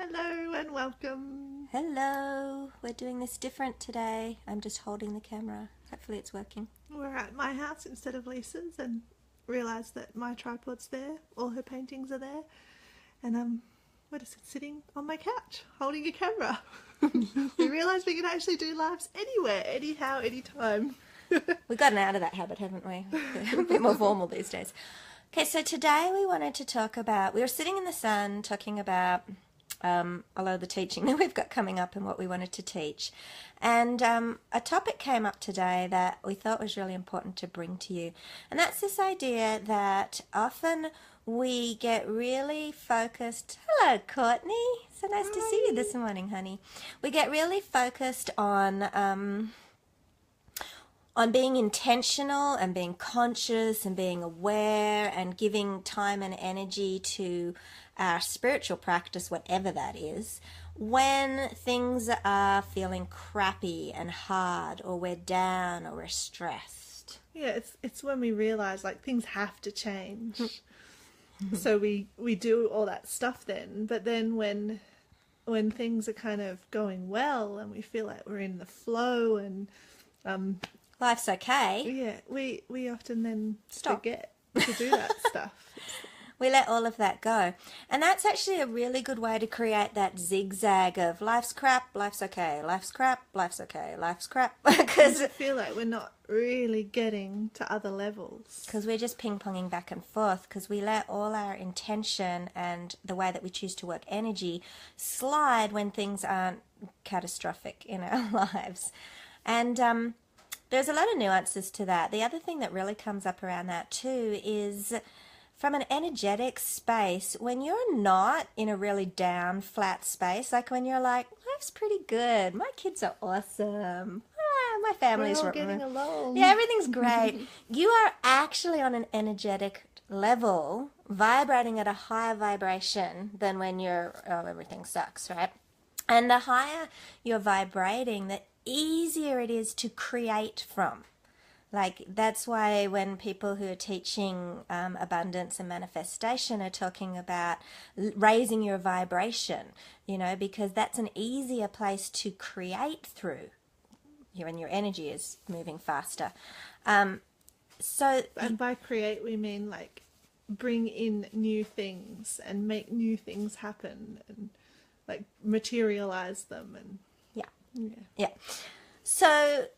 Hello and welcome. Hello, we're doing this different today. I'm just holding the camera. Hopefully it's working. We're at my house instead of Lisa's and realised that my tripod's there, all her paintings are there, and we're just sitting on my couch holding a camera. We realised we can actually do lives anywhere, anyhow, anytime. We've gotten out of that habit, haven't we? A bit more formal these days. Okay, so today we wanted to talk about, we were sitting in the sun talking about a lot of the teaching that we've got coming up and what we wanted to teach. And a topic came up today that we thought was really important to bring to you. And that's this idea that often we get really focused. Hello, Courtney. So nice to see you this morning, honey. We get really focused on being intentional and being conscious and being aware and giving time and energy to our spiritual practice, whatever that is, when things are feeling crappy and hard, or we're down, or we're stressed. Yeah, it's when we realise like things have to change. So we do all that stuff then, but then when things are kind of going well and we feel like we're in the flow and life's okay. Yeah, we often then Stop. forget to do that stuff. We let all of that go. And that's actually a really good way to create that zigzag of life's crap, life's okay, life's crap, life's okay, life's crap. Because I feel like we're not really getting to other levels. Because we're just ping-ponging back and forth, because we let all our intention and the way that we choose to work energy slide when things aren't catastrophic in our lives. And there's a lot of nuances to that. The other thing that really comes up around that too is from an energetic space, when you're not in a really down, flat space, like when you're like, life's pretty good, my kids are awesome, my family's we're all getting along. Yeah, everything's great. You are actually on an energetic level, vibrating at a higher vibration than when you're, oh, everything sucks, right? And the higher you're vibrating, the easier it is to create from. Like, that's why when people who are teaching abundance and manifestation are talking about raising your vibration, you know, because that's an easier place to create through when your energy is moving faster. And by create, we mean like bring in new things and make new things happen and like materialize them. And yeah. So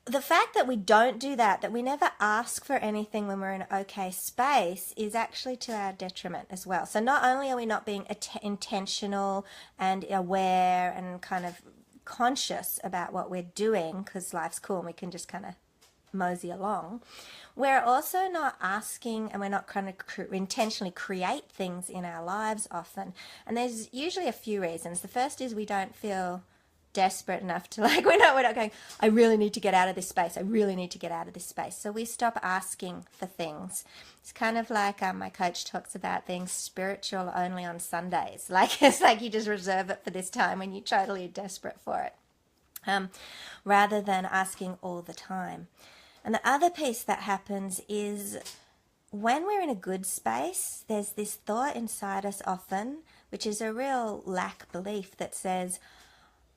the fact that we don't do that we never ask for anything when we're in an okay space, is actually to our detriment as well. So not only are we not being intentional and aware and kind of conscious about what we're doing, because life's cool and we can just kind of mosey along, we're also not asking, and we're not kind of intentionally create things in our lives often. And there's usually a few reasons. The first is we don't feel desperate enough to, like, we're not going, I really need to get out of this space, I really need to get out of this space. So we stop asking for things. It's kind of like my coach talks about being spiritual only on Sundays. Like, it's like you just reserve it for this time when you're totally desperate for it, rather than asking all the time. And the other piece that happens is when we're in a good space, there's this thought inside us often, which is a real lack belief that says,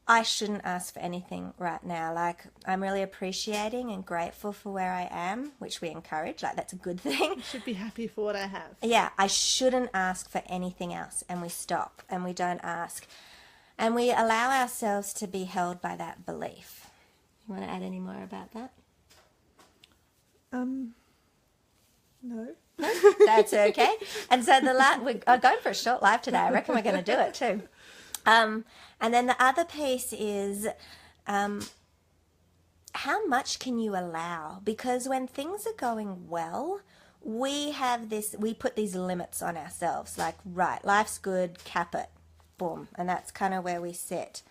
I shouldn't ask for anything right now. Like, I'm really appreciating and grateful for where I am, which we encourage. Like, that's a good thing. I should be happy for what I have. Yeah, I shouldn't ask for anything else. And we stop and we don't ask. And we allow ourselves to be held by that belief. You want to add any more about that? No. That's okay. And so we're going for a short live today. I reckon we're going to do it too. And then the other piece is how much can you allow? Because when things are going well, we put these limits on ourselves. Like, right, life's good, cap it, boom. And that's kind of where we sit.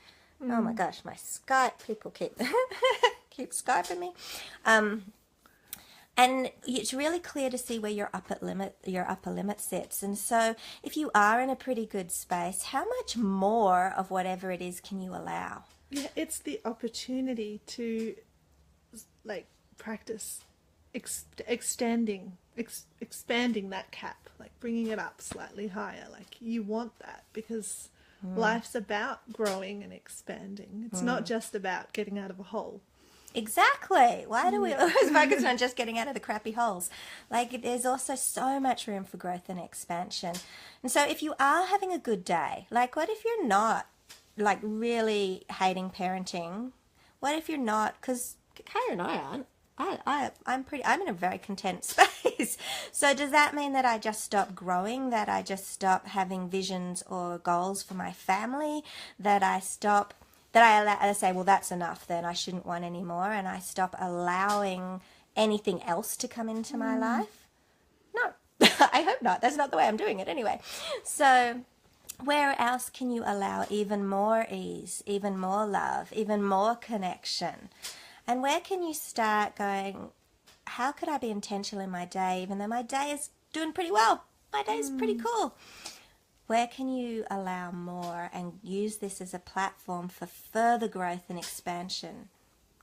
Oh my gosh, my Skype, people keep Skyping me. And it's really clear to see where your upper limit sits. And so if you are in a pretty good space, how much more of whatever it is can you allow? Yeah, it's the opportunity to like practice expanding that cap, like bringing it up slightly higher. Like, you want that because Life's about growing and expanding. It's not just about getting out of a hole. Exactly. Why do we always focus on just getting out of the crappy holes? Like, there's also so much room for growth and expansion. And so if you are having a good day, like, what if you're not, like, really hating parenting? What if you're not? Because Kara and I aren't. I'm in a very content space. So does that mean that I just stop growing, that I just stop having visions or goals for my family, that I say, well, that's enough, then I shouldn't want any more, and I stop allowing anything else to come into my life? No, I hope not. That's not the way I'm doing it anyway. So where else can you allow even more ease, even more love, even more connection? And where can you start going, how could I be intentional in my day, even though my day is doing pretty well? My day is pretty cool. Where can you allow more and use this as a platform for further growth and expansion,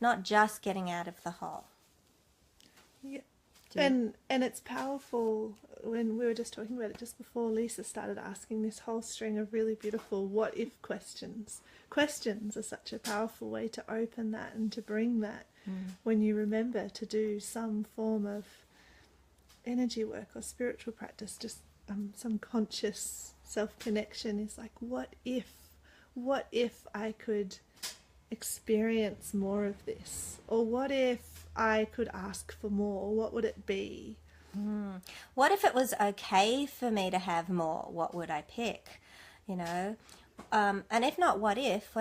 not just getting out of the hole? Yeah. And it's powerful. When we were just talking about it just before, Lisa started asking this whole string of really beautiful what if questions. Questions are such a powerful way to open that and to bring that when you remember to do some form of energy work or spiritual practice, just some conscious self-connection is like, what if I could experience more of this? Or what if I could ask for more? What would it be? What if it was okay for me to have more? What would I pick? You know, and if not, what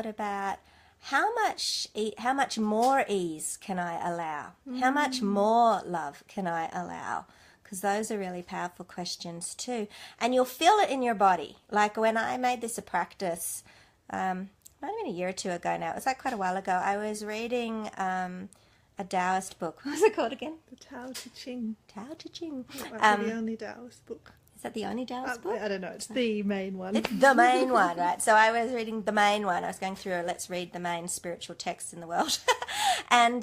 about how much more ease can I allow? How much more love can I allow? Because those are really powerful questions too. And you'll feel it in your body. Like when I made this a practice, might have been a year or two ago now. It was like quite a while ago. I was reading a Taoist book. What was it called again? The Tao Te Ching. Tao Te Ching. It might be the only Taoist book. Is that the only Taoist book? I don't know. It's the main one. It's the main one, right? So I was reading the main one. I was going through let's read the main spiritual text in the world. And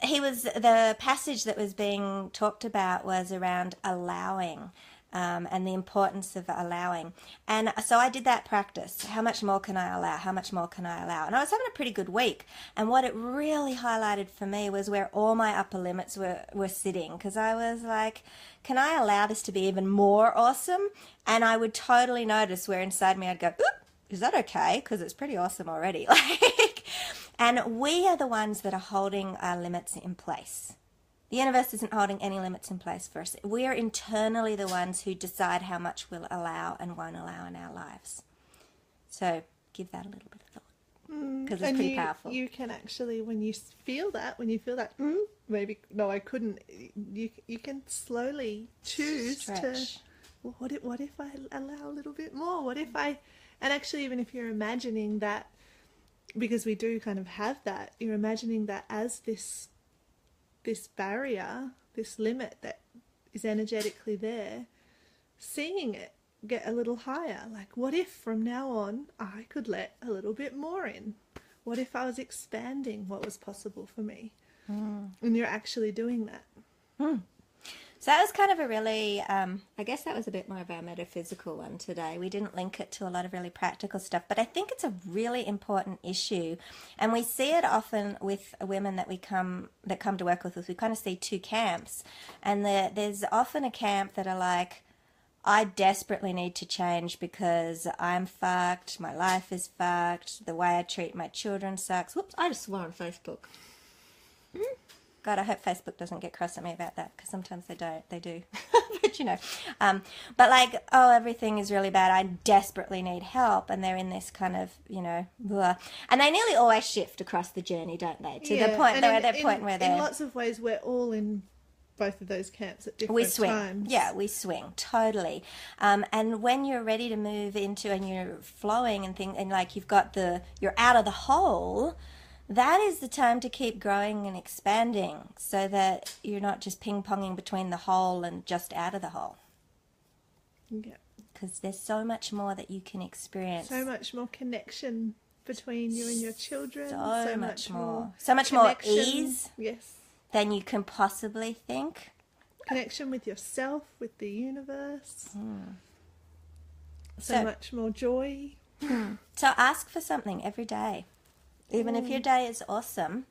the passage that was being talked about was around allowing. And the importance of allowing. And so I did that practice. How much more can I allow? How much more can I allow? And I was having a pretty good week. And what it really highlighted for me was where all my upper limits were sitting. Because I was like, can I allow this to be even more awesome? And I would totally notice where inside me I'd go, oop, is that okay? Because it's pretty awesome already. And we are the ones that are holding our limits in place. The universe isn't holding any limits in place for us. We are internally the ones who decide how much we'll allow and won't allow in our lives. So give that a little bit of thought, because it's pretty powerful. You can actually, when you feel that, maybe, no, I couldn't, you can slowly choose Stretch. Well, what if I allow a little bit more? What if I, and actually even if you're imagining that, because we do kind of have that, you're imagining that as this barrier, this limit that is energetically there, seeing it get a little higher. Like, what if from now on I could let a little bit more in? What if I was expanding what was possible for me? And you're actually doing that. So that was kind of a really, I guess that was a bit more of our metaphysical one today. We didn't link it to a lot of really practical stuff, but I think it's a really important issue. And we see it often with women that come to work with us. We kind of see two camps. And there's often a camp that are like, I desperately need to change because I'm fucked, my life is fucked, the way I treat my children sucks. Whoops, I just swore on Facebook. God, I hope Facebook doesn't get cross at me about that, because sometimes they do. But, you know. But like, oh, everything is really bad. I desperately need help. And they're in this kind of, you know, blah. And they nearly always shift across the journey, don't they? To the point, where they're... In lots of ways, we're all in both of those camps at different times. Yeah, we swing, totally. And when you're ready to move into, and you're flowing and like you're out of the hole... That is the time to keep growing and expanding, so that you're not just ping-ponging between the hole and just out of the hole. Yeah. Because there's so much more that you can experience. So much more connection between you and your children. So much more. So much more ease. Yes. Than you can possibly think. Connection with yourself, with the universe. so much more joy. So ask for something every day. Even if your day is awesome,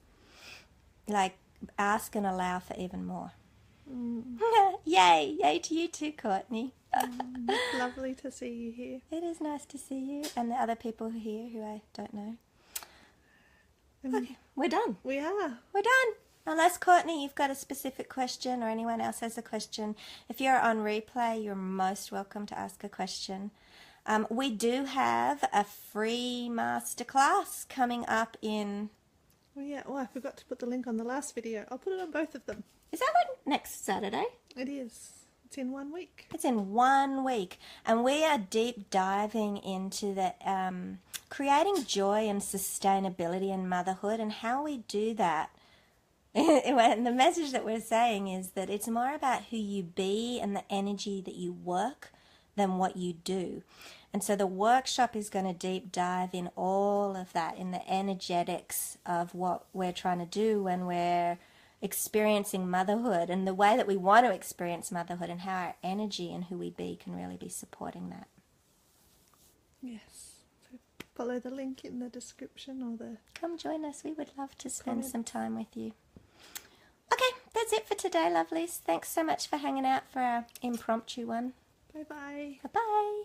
like ask and allow for even more. Yay! Yay to you too, Courtney. It's lovely to see you here. It is nice to see you and the other people here who I don't know. Okay, we're done. We are. We're done. Unless, Courtney, you've got a specific question or anyone else has a question, if you're on replay, you're most welcome to ask a question. We do have a free masterclass coming up in... Oh, yeah. Oh, I forgot to put the link on the last video. I'll put it on both of them. Is that what? Next Saturday? It is. It's in 1 week. It's in 1 week. And we are deep diving into the creating joy and sustainability in motherhood and how we do that. And the message that we're saying is that it's more about who you be and the energy that you work than what you do. And so the workshop is going to deep dive in all of that, in the energetics of what we're trying to do when we're experiencing motherhood and the way that we want to experience motherhood and how our energy and who we be can really be supporting that. Yes. So follow the link in the description or the... Come join us. We would love to spend some time with you. Okay, that's it for today, lovelies. Thanks so much for hanging out for our impromptu one. Bye-bye. Bye-bye.